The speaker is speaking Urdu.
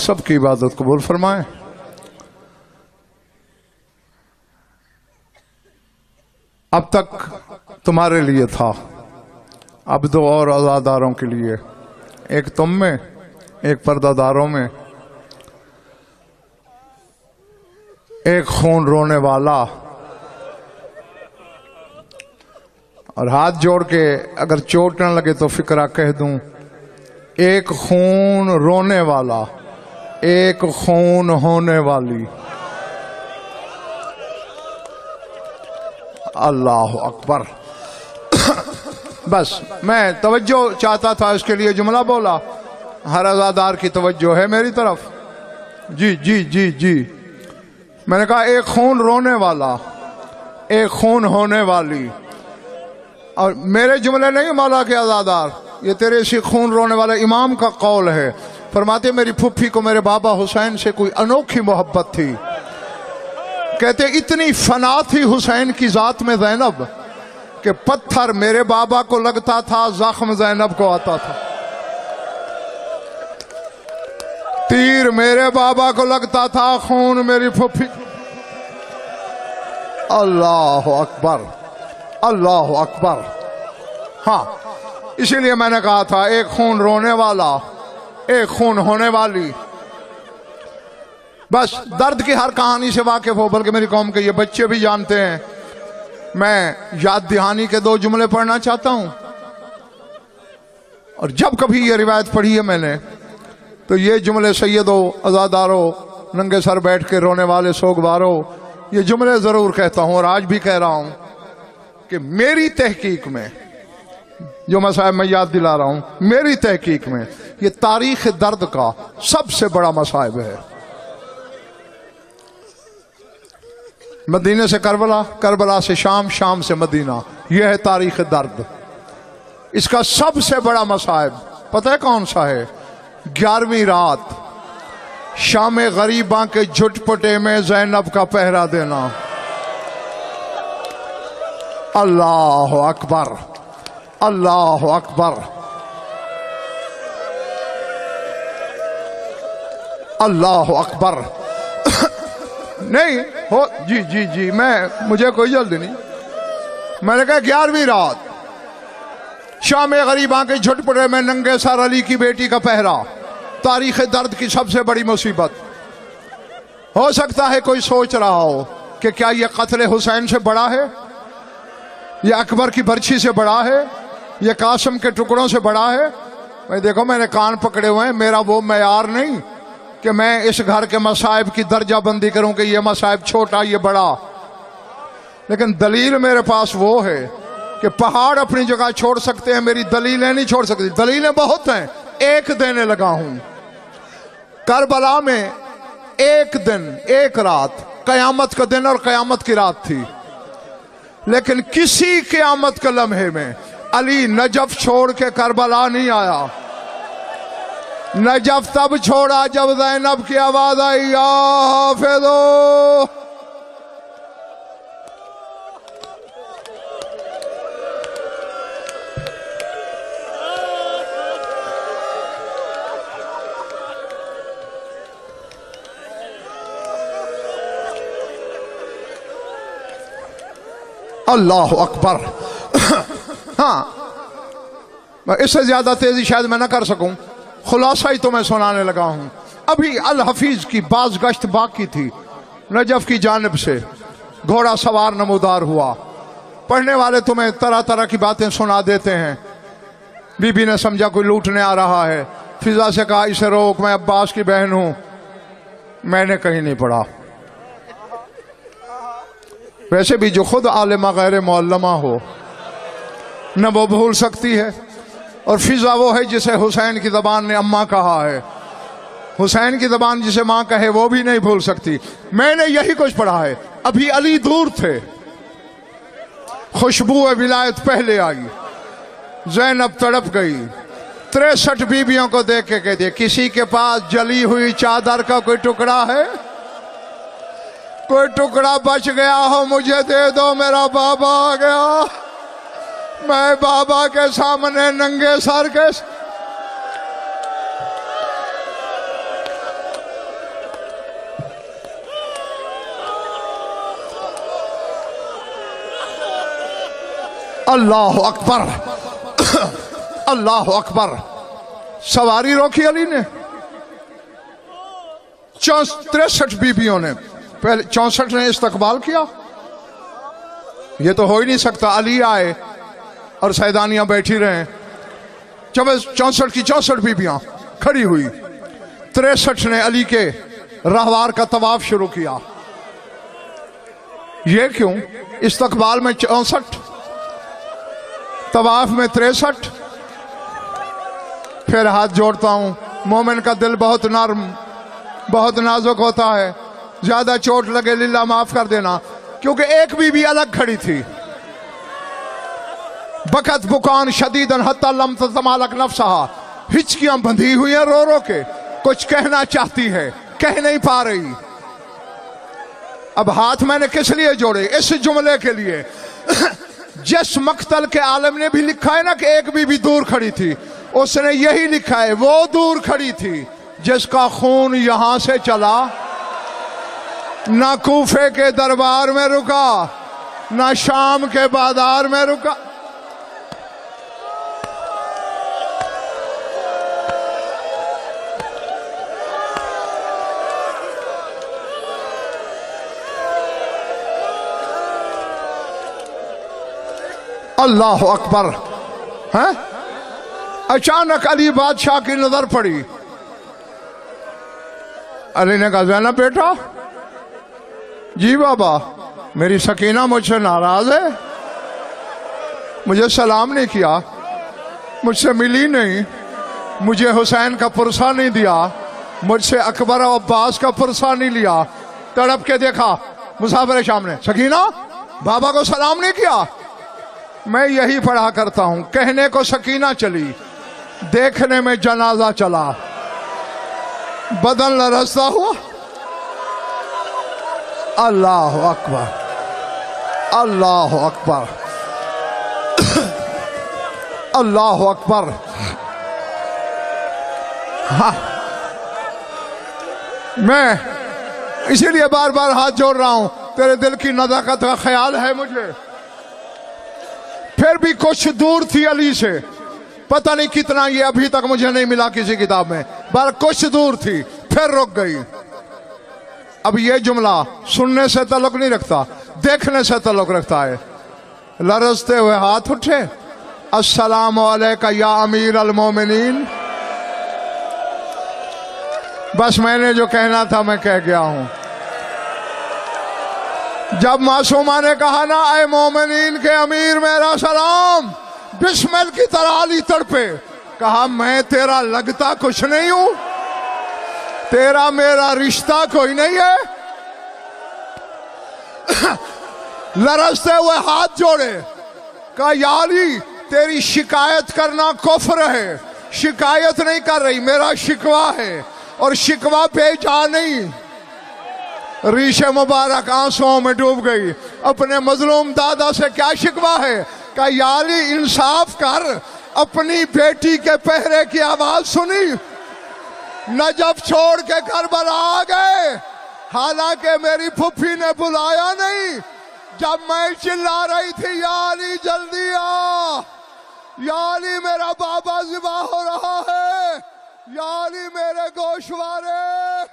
سب کی عبادت قبول فرمائے۔ اب تک تمہارے لیے تھا، اب دو اور عزاداروں کے لیے، ایک تم میں ایک پردہ داروں میں، ایک خون رونے والا، اور ہاتھ جوڑ کے اگر چوٹ نہ لگے تو فقرہ کہہ دوں، ایک خون رونے والا، ایک خون ہونے والی۔ اللہ اکبر۔ بس میں توجہ چاہتا تھا، اس کے لیے جملہ بولا، ہر عزادار کی توجہ ہے میری طرف۔ جی جی جی جی، میں نے کہا ایک خون رونے والا، ایک خون ہونے والی۔ اور میرے جملے نہیں مولا کے عزادار، یہ تیرے اسی خون رونے والے امام کا قول ہے۔ فرماتے میری پھپھی کو میرے بابا حسین سے کوئی انوکھی محبت تھی، کہتے اتنی فنا تھی حسین کی ذات میں زینب کہ پتھر میرے بابا کو لگتا تھا، زخم زینب کو آتا تھا، تیر میرے بابا کو لگتا تھا، خون میری پھپھی۔ اللہ اکبر، اللہ اکبر۔ ہاں، اسی لیے میں نے کہا تھا ایک خون رونے والا، ایک خون ہونے والی۔ بس درد کی ہر کہانی سے واقف ہو، بلکہ میری قوم کے یہ بچے بھی جانتے ہیں۔ میں یاد دہانی کے دو جملے پڑھنا چاہتا ہوں، اور جب کبھی یہ روایت پڑھی ہے میں نے تو یہ جملے سیدو، عزادارو، ننگے سر بیٹھ کے رونے والے سوگوارو، یہ جملے ضرور کہتا ہوں، اور آج بھی کہہ رہا ہوں کہ میری تحقیق میں جو مسائب میں یاد دلا رہا ہوں، میری تحقیق میں یہ تاریخ درد کا سب سے بڑا مسائب ہے۔ مدینے سے کربلا، کربلا سے شام، شام سے مدینہ، یہ ہے تاریخ درد۔ اس کا سب سے بڑا مسائب پتہ ہے کون سا ہے؟ 11ویں رات شام غریباں کے جھٹ پٹے میں زینب کا پہرا دینا۔ اللہ اکبر، اللہ اکبر، اللہ اکبر۔ نہیں ہو جی جی جی، مجھے کوئی جلدی نہیں۔ میں نے کہا 11ویں رات شام غریباں کے جھٹ پڑے میں ننگے سر علی کی بیٹی کا پہرا، تاریخ درد کی سب سے بڑی مصیبت۔ ہو سکتا ہے کوئی سوچ رہا ہو کہ کیا یہ قتل حسین سے بڑا ہے، یہ اکبر کی برچھی سے بڑا ہے، یہ قاسم کے ٹکڑوں سے بڑا ہے؟ میں دیکھو، میں نے کان پکڑے ہوئے ہیں، میرا وہ معیار نہیں کہ میں اس گھر کے مصائب کی درجہ بندی کروں کہ یہ مصائب چھوٹا یہ بڑا، لیکن دلیل میرے پاس وہ ہے کہ پہاڑ اپنی جگہ چھوڑ سکتے ہیں، میری دلیلیں نہیں چھوڑ سکتی۔ دلیلیں بہت ہیں، ایک دینے لگا ہوں۔ کربلا میں ایک دن، ایک رات، قیامت کا دن اور قیامت کی رات تھی، لیکن کسی قیامت کے لمحے میں علی نجف چھوڑ کے کربلا نہیں آیا۔ نجف تب چھوڑا جب زینب کی آواز آئی، یا حافظو۔ اللہ اکبر۔ ہاں، اس سے زیادہ تیزی شاید میں نہ کر سکوں، خلاصہ ہی تو میں سنانے لگا ہوں۔ ابھی الحفیظ کی باز گشت باقی تھی، نجف کی جانب سے گھوڑا سوار نمودار ہوا۔ پڑھنے والے تمہیں طرح طرح کی باتیں سنا دیتے ہیں۔ بی بی نے سمجھا کوئی لوٹنے آ رہا ہے، فضا سے کہا اسے روک، میں عباس کی بہن ہوں۔ میں نے کہیں نہیں پڑھا۔ ویسے بھی جو خود عالمہ غیر معلمہ ہو نہ وہ بھول سکتی ہے، اور فضا وہ ہے جسے حسین کی زبان نے اماں کہا ہے، حسین کی زبان جسے ماں کہے وہ بھی نہیں بھول سکتی۔ میں نے یہی کچھ پڑھا ہے۔ ابھی علی دور تھے، خوشبو ولایت پہلے آئی، زینب تڑپ گئی، 63 بیویوں کو دیکھ کے کہتے کسی کے پاس جلی ہوئی چادر کا کوئی ٹکڑا ہے؟ کوئی ٹکڑا بچ گیا ہو مجھے دے دو، میرا بابا آ گیا، میں بابا کے سامنے ننگے سر کے اللہ اکبر اللہ اکبر. سواری روکی علی نے. 63 بیویوں نے. پہلے 64 نے استقبال کیا. یہ تو ہو ہی نہیں سکتا علی آئے اور سیدانیاں بیٹھی رہیں. جب 64 کی 64 بیویاں کھڑی ہوئی. 63 نے علی کے رہوار کا طواف شروع کیا. یہ کیوں؟ استقبال میں 64، طواف میں 63. پھر ہاتھ جوڑتا ہوں. مومن کا دل بہت نرم، بہت نازک ہوتا ہے. زیادہ چوٹ لگے للہ معاف کر دینا. کیونکہ ایک بھی الگ کھڑی تھی. بکت بکان شدیدن حتی لم تتمالک نفسہا. ہچکیاں بندھی ہوئی ہیں رو رو کے. کچھ کہنا چاہتی ہے، کہہ نہیں پا رہی. اب ہاتھ میں نے کس لیے جوڑے؟ اس جملے کے لیے جس مقتل کے عالم نے بھی لکھا ہے نا کہ ایک بھی دور کھڑی تھی، اس نے یہی لکھا ہے وہ دور کھڑی تھی جس کا خون یہاں سے چلا، نہ کوفے کے دربار میں رکا، نہ شام کے بازار میں رکا. اللہ اکبر. اچانک علی بادشاہ کی نظر پڑی. علی نے کہا زینب بیٹا. جی بابا. میری سکینہ مجھ سے ناراض ہے، مجھے سلام نہیں کیا، مجھ سے ملی نہیں، مجھے حسین کا پرسہ نہیں دیا، مجھ سے اکبر و عباس کا پرسہ نہیں لیا. تڑپ کے دیکھا مسافر شام نے. سکینہ بابا کو سلام نہیں کیا. میں یہی پڑھا کرتا ہوں. کہنے کو سکینہ چلی، دیکھنے میں جنازہ چلا. بدن لرزتا ہوا. اللہ اکبر اللہ اکبر اللہ اکبر. ہاں میں اسی لیے بار بار ہاتھ جوڑ رہا ہوں. تیرے دل کی نزاکت کا خیال ہے مجھے. پھر بھی کچھ دور تھی علی سے. پتہ نہیں کتنا، یہ ابھی تک مجھے نہیں ملا کسی کتاب میں. بار کچھ دور تھی پھر رک گئی. اب یہ جملہ سننے سے تعلق نہیں رکھتا، دیکھنے سے تعلق رکھتا ہے. لرزتے ہوئے ہاتھ اٹھے. السلام علیکہ یا امیر المومنین. بس میں نے جو کہنا تھا میں کہہ گیا ہوں. جب معصومہ نے کہا نا اے مومنین کے امیر میرا سلام، بسمل کی طرح علی تڑپے. کہا میں تیرا لگتا کچھ نہیں ہوں، تیرا میرا رشتہ کوئی نہیں ہے. لرزتے ہوئے ہاتھ جوڑے. کہا یا علی تیری شکایت کرنا کفر ہے. شکایت نہیں کر رہی، میرا شکوہ ہے، اور شکوہ پہ جا نہیں. ریش مبارک آنسوؤں میں ڈوب گئی. اپنے مظلوم دادا سے کیا شکوہ ہے؟ کہ یا علی انصاف کر، اپنی بیٹی کے پہرے کی آواز سنی؟ نجف چھوڑ کے کربلا آ گئے، حالانکہ میری پھپھی نے بلایا نہیں. جب میں چلا رہی تھی یا علی جلدی آ، یا علی میرا بابا ذبح ہو رہا ہے، یا علی میرے گوشوارے.